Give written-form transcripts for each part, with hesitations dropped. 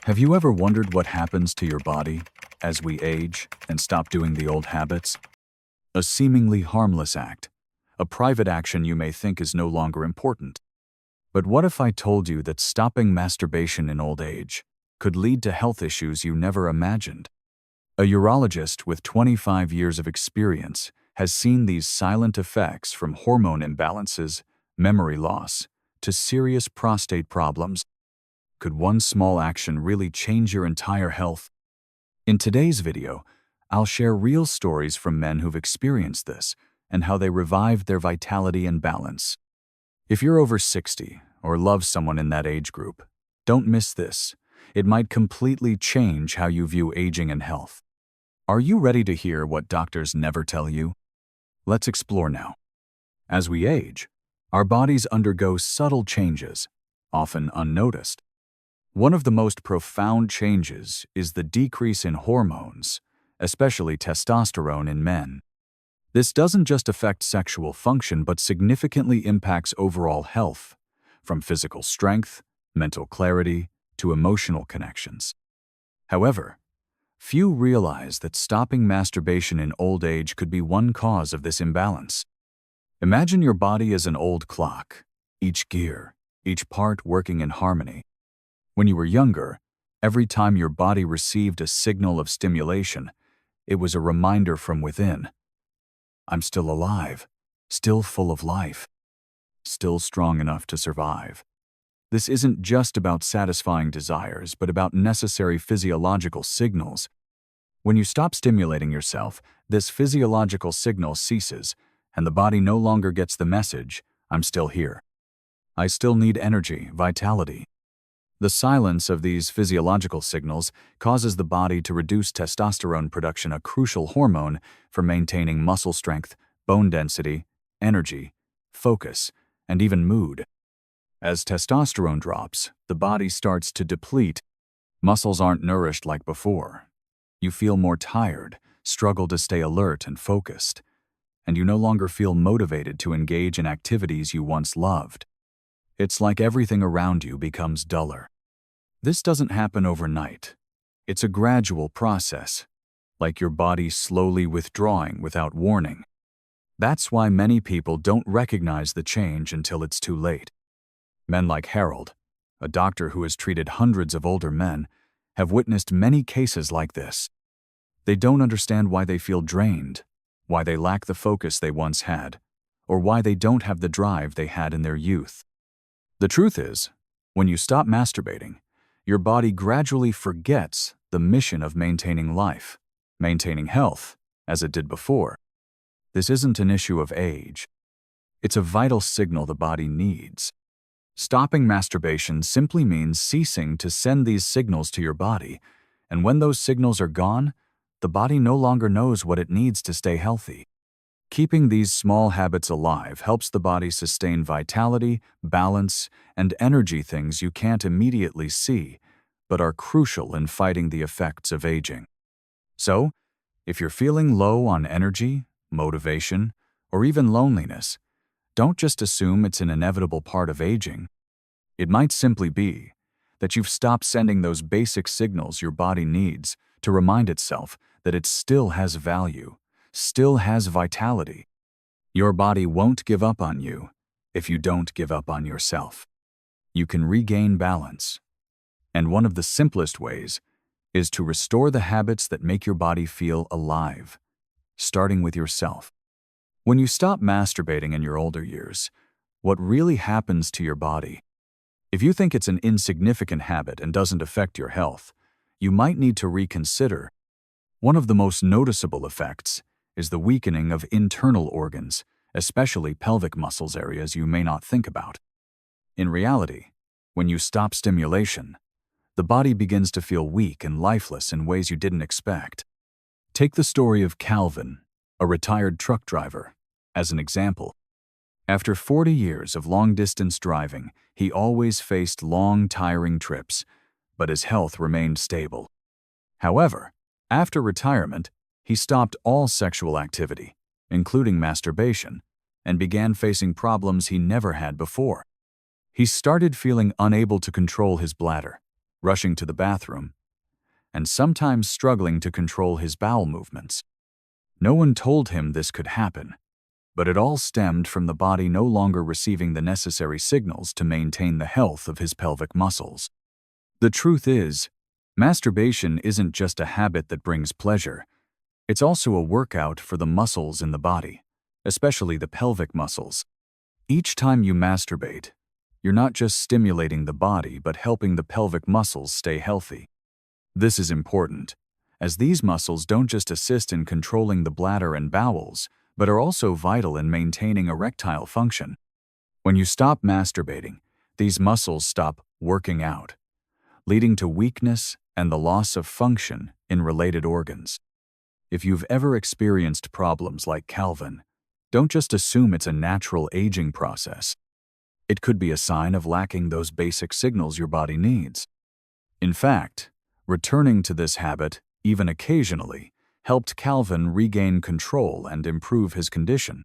Have you ever wondered what happens to your body as we age and stop doing the old habits? A seemingly harmless act, a private action you may think is no longer important. But what if I told you that stopping masturbation in old age could lead to health issues you never imagined? A urologist with 25 years of experience has seen these silent effects from hormone imbalances, memory loss, to serious prostate problems. Could one small action really change your entire health? In today's video, I'll share real stories from men who've experienced this and how they revived their vitality and balance. If you're over 60 or love someone in that age group, don't miss this. It might completely change how you view aging and health. Are you ready to hear what doctors never tell you? Let's explore now. As we age, our bodies undergo subtle changes, often unnoticed. One of the most profound changes is the decrease in hormones, especially testosterone in men. This doesn't just affect sexual function but significantly impacts overall health, from physical strength, mental clarity, to emotional connections. However, few realize that stopping masturbation in old age could be one cause of this imbalance. Imagine your body as an old clock, each gear, each part working in harmony. When you were younger, every time your body received a signal of stimulation, it was a reminder from within. I'm still alive, still full of life, still strong enough to survive. This isn't just about satisfying desires, but about necessary physiological signals. When you stop stimulating yourself, this physiological signal ceases, and the body no longer gets the message, I'm still here. I still need energy, vitality. The silence of these physiological signals causes the body to reduce testosterone production, a crucial hormone for maintaining muscle strength, bone density, energy, focus, and even mood. As testosterone drops, the body starts to deplete. Muscles aren't nourished like before. You feel more tired, struggle to stay alert and focused, and you no longer feel motivated to engage in activities you once loved. It's like everything around you becomes duller. This doesn't happen overnight. It's a gradual process, like your body slowly withdrawing without warning. That's why many people don't recognize the change until it's too late. Men like Harold, a doctor who has treated hundreds of older men, have witnessed many cases like this. They don't understand why they feel drained, why they lack the focus they once had, or why they don't have the drive they had in their youth. The truth is, when you stop masturbating, your body gradually forgets the mission of maintaining life, maintaining health, as it did before. This isn't an issue of age. It's a vital signal the body needs. Stopping masturbation simply means ceasing to send these signals to your body, and when those signals are gone, the body no longer knows what it needs to stay healthy. Keeping these small habits alive helps the body sustain vitality, balance, and energy, things you can't immediately see, but are crucial in fighting the effects of aging. So, if you're feeling low on energy, motivation, or even loneliness, don't just assume it's an inevitable part of aging. It might simply be that you've stopped sending those basic signals your body needs to remind itself that it still has value, still has vitality. Your body won't give up on you if you don't give up on yourself. You can regain balance. And one of the simplest ways is to restore the habits that make your body feel alive, starting with yourself. When you stop masturbating in your older years, what really happens to your body? If you think it's an insignificant habit and doesn't affect your health, you might need to reconsider. One of the most noticeable effects is the weakening of internal organs, especially pelvic muscles, areas you may not think about. In reality, when you stop stimulation, the body begins to feel weak and lifeless in ways you didn't expect. Take the story of Calvin, a retired truck driver, as an example. After 40 years of long-distance driving, he always faced long, tiring trips, but his health remained stable. However, after retirement, he stopped all sexual activity, including masturbation, and began facing problems he never had before. He started feeling unable to control his bladder, rushing to the bathroom, and sometimes struggling to control his bowel movements. No one told him this could happen, but it all stemmed from the body no longer receiving the necessary signals to maintain the health of his pelvic muscles. The truth is, masturbation isn't just a habit that brings pleasure. It's also a workout for the muscles in the body, especially the pelvic muscles. Each time you masturbate, you're not just stimulating the body but helping the pelvic muscles stay healthy. This is important, as these muscles don't just assist in controlling the bladder and bowels, but are also vital in maintaining erectile function. When you stop masturbating, these muscles stop working out, leading to weakness and the loss of function in related organs. If you've ever experienced problems like Calvin, don't just assume it's a natural aging process. It could be a sign of lacking those basic signals your body needs. In fact, returning to this habit, even occasionally, helped Calvin regain control and improve his condition.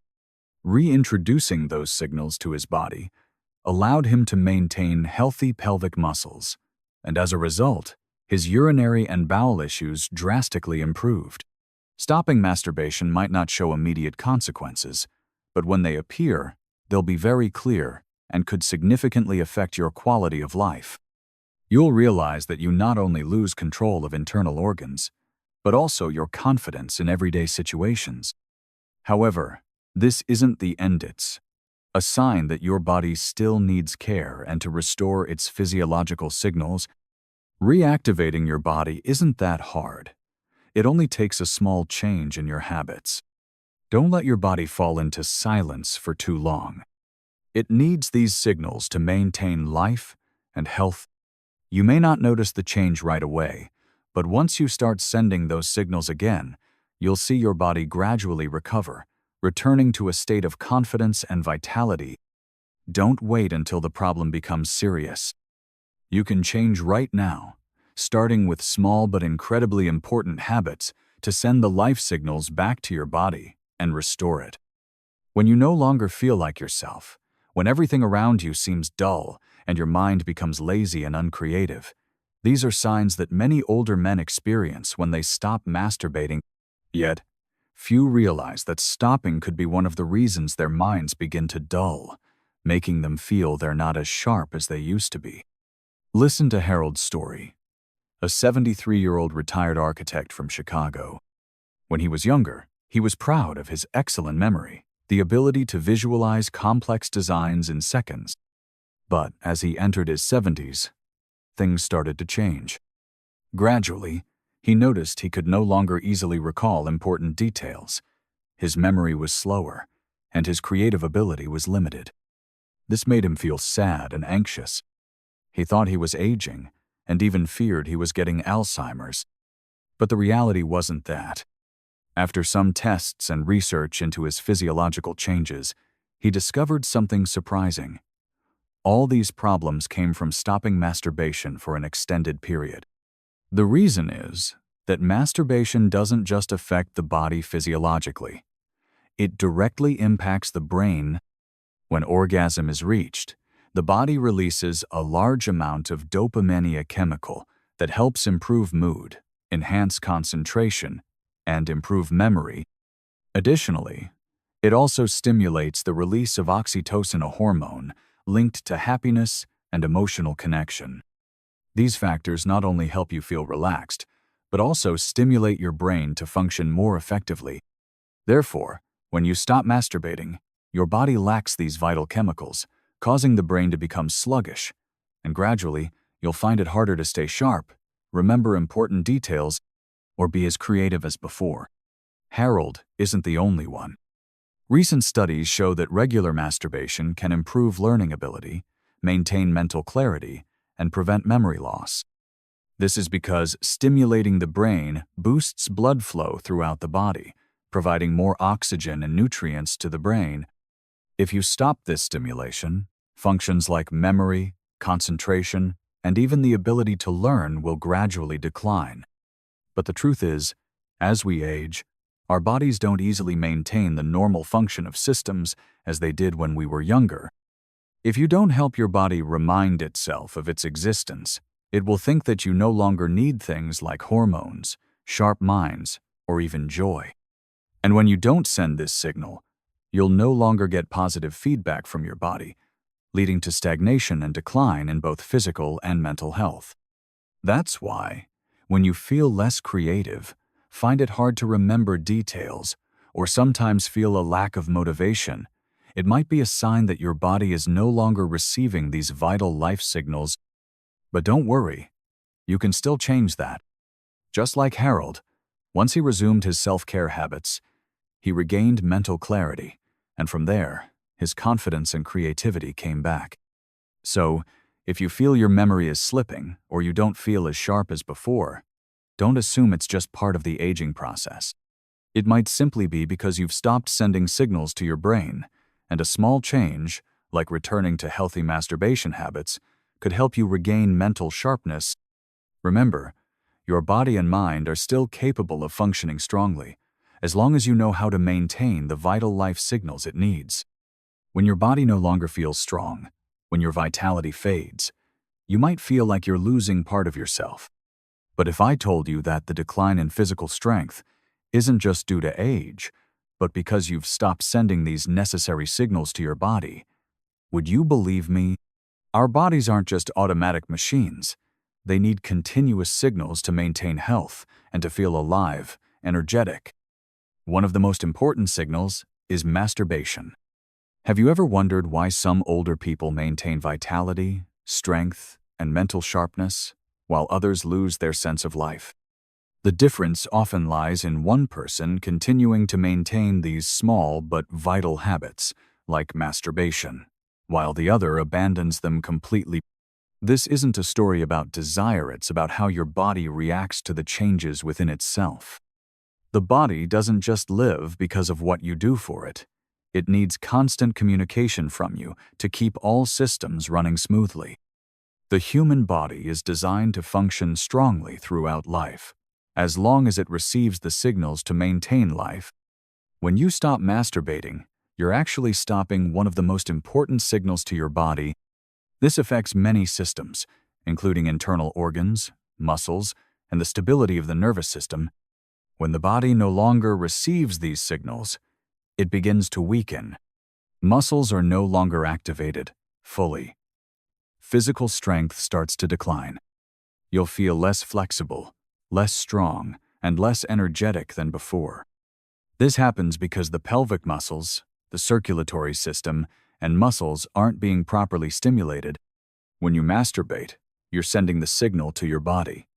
Reintroducing those signals to his body allowed him to maintain healthy pelvic muscles, and as a result, his urinary and bowel issues drastically improved. Stopping masturbation might not show immediate consequences, but when they appear, they'll be very clear and could significantly affect your quality of life. You'll realize that you not only lose control of internal organs, but also your confidence in everyday situations. However, this isn't the end. It's a sign that your body still needs care and to restore its physiological signals. Reactivating your body isn't that hard. It only takes a small change in your habits. Don't let your body fall into silence for too long. It needs these signals to maintain life and health. You may not notice the change right away, but once you start sending those signals again, you'll see your body gradually recover, returning to a state of confidence and vitality. Don't wait until the problem becomes serious. You can change right now, starting with small but incredibly important habits to send the life signals back to your body and restore it. When you no longer feel like yourself, when everything around you seems dull and your mind becomes lazy and uncreative, these are signs that many older men experience when they stop masturbating. Yet, few realize that stopping could be one of the reasons their minds begin to dull, making them feel they're not as sharp as they used to be. Listen to Harold's story, a 73-year-old retired architect from Chicago. When he was younger, he was proud of his excellent memory, the ability to visualize complex designs in seconds. But as he entered his 70s, things started to change. Gradually, he noticed he could no longer easily recall important details. His memory was slower, and his creative ability was limited. This made him feel sad and anxious. He thought he was aging, and even feared he was getting Alzheimer's. But the reality wasn't that. After some tests and research into his physiological changes, he discovered something surprising. All these problems came from stopping masturbation for an extended period. The reason is that masturbation doesn't just affect the body physiologically. It directly impacts the brain. When orgasm is reached, the body releases a large amount of dopamine chemical that helps improve mood, enhance concentration, and improve memory. Additionally, it also stimulates the release of oxytocin, a hormone linked to happiness and emotional connection. These factors not only help you feel relaxed, but also stimulate your brain to function more effectively. Therefore, when you stop masturbating, your body lacks these vital chemicals, causing the brain to become sluggish, and gradually, you'll find it harder to stay sharp, remember important details, or be as creative as before. Harold isn't the only one. Recent studies show that regular masturbation can improve learning ability, maintain mental clarity, and prevent memory loss. This is because stimulating the brain boosts blood flow throughout the body, providing more oxygen and nutrients to the brain. If you stop this stimulation, functions like memory, concentration, and even the ability to learn will gradually decline. But the truth is, as we age, our bodies don't easily maintain the normal function of systems as they did when we were younger. If you don't help your body remind itself of its existence, It will think that you no longer need things like hormones, sharp minds, or even joy. And when you don't send this signal, you'll no longer get positive feedback from your body, leading to stagnation and decline in both physical and mental health. That's why, when you feel less creative, find it hard to remember details, or sometimes feel a lack of motivation, it might be a sign that your body is no longer receiving these vital life signals. But don't worry, you can still change that. Just like Harold, once he resumed his self-care habits, he regained mental clarity, and from there, his confidence and creativity came back. So, if you feel your memory is slipping or you don't feel as sharp as before, don't assume it's just part of the aging process. It might simply be because you've stopped sending signals to your brain, and a small change, like returning to healthy masturbation habits, could help you regain mental sharpness. Remember, your body and mind are still capable of functioning strongly, as long as you know how to maintain the vital life signals it needs. When your body no longer feels strong, when your vitality fades, you might feel like you're losing part of yourself. But if I told you that the decline in physical strength isn't just due to age, but because you've stopped sending these necessary signals to your body, would you believe me? Our bodies aren't just automatic machines. They need continuous signals to maintain health and to feel alive, energetic. One of the most important signals is masturbation. Have you ever wondered why some older people maintain vitality, strength, and mental sharpness, while others lose their sense of life? The difference often lies in one person continuing to maintain these small but vital habits, like masturbation, while the other abandons them completely. This isn't a story about desire, it's about how your body reacts to the changes within itself. The body doesn't just live because of what you do for it. It needs constant communication from you to keep all systems running smoothly. The human body is designed to function strongly throughout life, as long as it receives the signals to maintain life. When you stop masturbating, you're actually stopping one of the most important signals to your body. This affects many systems, including internal organs, muscles, and the stability of the nervous system. When the body no longer receives these signals, it begins to weaken. Muscles are no longer activated fully. Physical strength starts to decline. You'll feel less flexible, less strong, and less energetic than before. This happens because the pelvic muscles, the circulatory system, and muscles aren't being properly stimulated. When you masturbate, you're sending the signal to your body.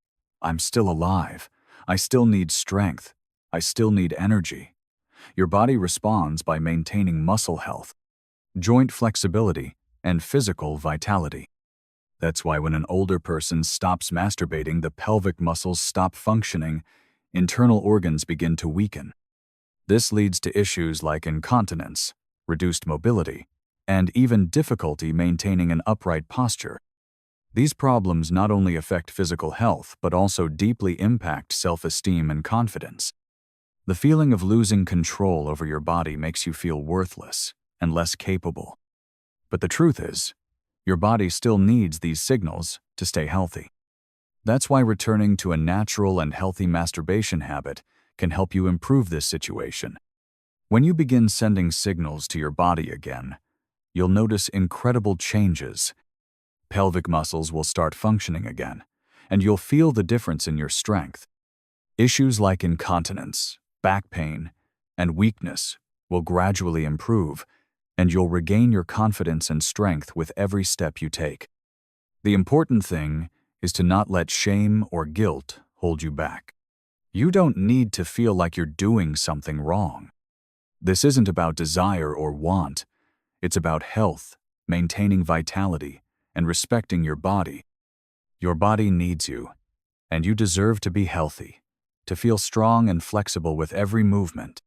I'm still alive. I still need strength. I still need energy. Your body responds by maintaining muscle health, joint flexibility, and physical vitality. That's why when an older person stops masturbating, the pelvic muscles stop functioning, internal organs begin to weaken. This leads to issues like incontinence, reduced mobility, and even difficulty maintaining an upright posture. These problems not only affect physical health but also deeply impact self-esteem and confidence. The feeling of losing control over your body makes you feel worthless and less capable. But the truth is, your body still needs these signals to stay healthy. That's why returning to a natural and healthy masturbation habit can help you improve this situation. When you begin sending signals to your body again, you'll notice incredible changes. Pelvic muscles will start functioning again, and you'll feel the difference in your strength. Issues like incontinence, back pain, and weakness will gradually improve, and you'll regain your confidence and strength with every step you take. The important thing is to not let shame or guilt hold you back. You don't need to feel like you're doing something wrong. This isn't about desire or want. It's about health, maintaining vitality, and respecting your body. Your body needs you, and you deserve to be healthy, to feel strong and flexible with every movement.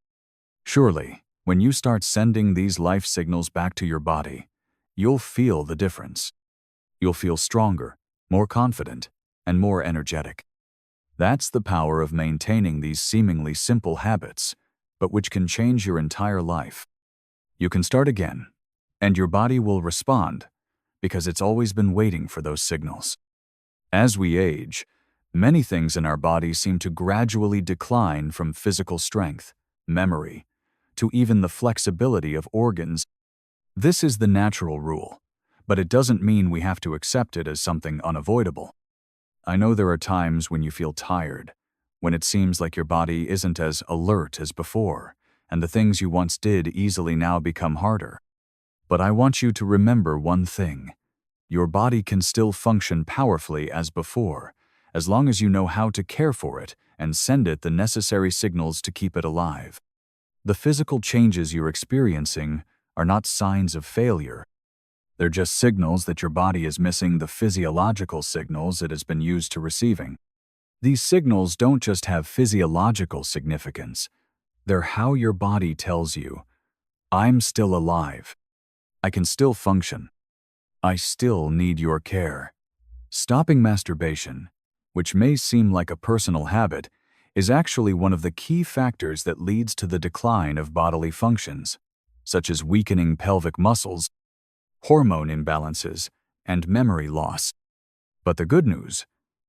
Surely, when you start sending these life signals back to your body, you'll feel the difference. You'll feel stronger, more confident, and more energetic. That's the power of maintaining these seemingly simple habits, but which can change your entire life. You can start again, and your body will respond because it's always been waiting for those signals. As we age, many things in our body seem to gradually decline, from physical strength, memory, to even the flexibility of organs. This is the natural rule, but it doesn't mean we have to accept it as something unavoidable. I know there are times when you feel tired, when it seems like your body isn't as alert as before, and the things you once did easily now become harder. But I want you to remember one thing. Your body can still function powerfully as before, as long as you know how to care for it and send it the necessary signals to keep it alive. The physical changes you're experiencing are not signs of failure. They're just signals that your body is missing the physiological signals it has been used to receiving. These signals don't just have physiological significance. They're how your body tells you, I'm still alive. I can still function. I still need your care. Stopping masturbation, which may seem like a personal habit, is actually one of the key factors that leads to the decline of bodily functions, such as weakening pelvic muscles, hormone imbalances, and memory loss. But the good news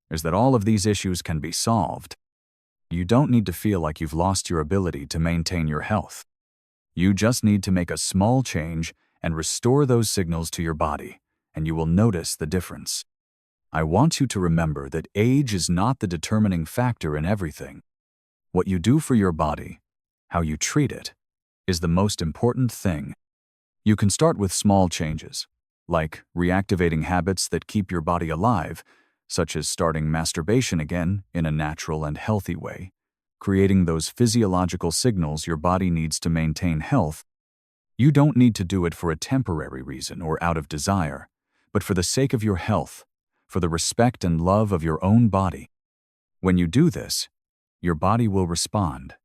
is that all of these issues can be solved. You don't need to feel like you've lost your ability to maintain your health. You just need to make a small change and restore those signals to your body, and you will notice the difference. I want you to remember that age is not the determining factor in everything. What you do for your body, how you treat it, is the most important thing. You can start with small changes, like reactivating habits that keep your body alive, such as starting masturbation again in a natural and healthy way, creating those physiological signals your body needs to maintain health. You don't need to do it for a temporary reason or out of desire, but for the sake of your health, for the respect and love of your own body. When you do this, your body will respond.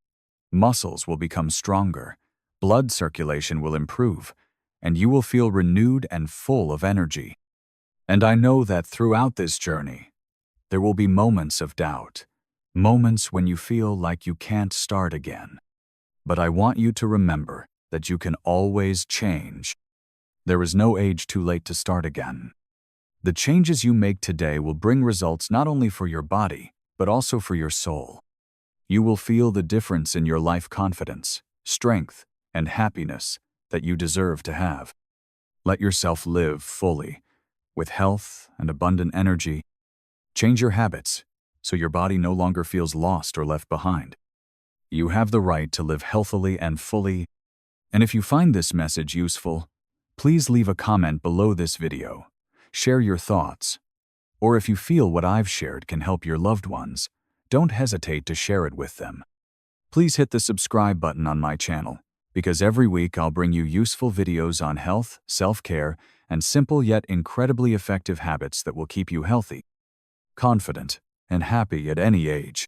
Muscles will become stronger, blood circulation will improve, and you will feel renewed and full of energy. And I know that throughout this journey, there will be moments of doubt, moments when you feel like you can't start again. But I want you to remember that you can always change. There is no age too late to start again. The changes you make today will bring results not only for your body, but also for your soul. You will feel the difference in your life confidence, strength, and happiness that you deserve to have. Let yourself live fully, with health and abundant energy. Change your habits so your body no longer feels lost or left behind. You have the right to live healthily and fully. And if you find this message useful, please leave a comment below this video. Share your thoughts. Or if you feel what I've shared can help your loved ones, don't hesitate to share it with them. Please hit the subscribe button on my channel, because every week I'll bring you useful videos on health, self-care, and simple yet incredibly effective habits that will keep you healthy, confident, and happy at any age.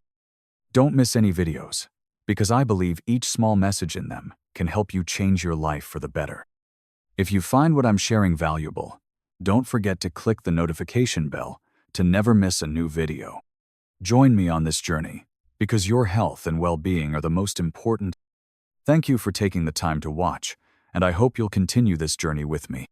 Don't miss any videos, because I believe each small message in them can help you change your life for the better. If you find what I'm sharing valuable, don't forget to click the notification bell to never miss a new video. Join me on this journey, because your health and well-being are the most important. Thank you for taking the time to watch, and I hope you'll continue this journey with me.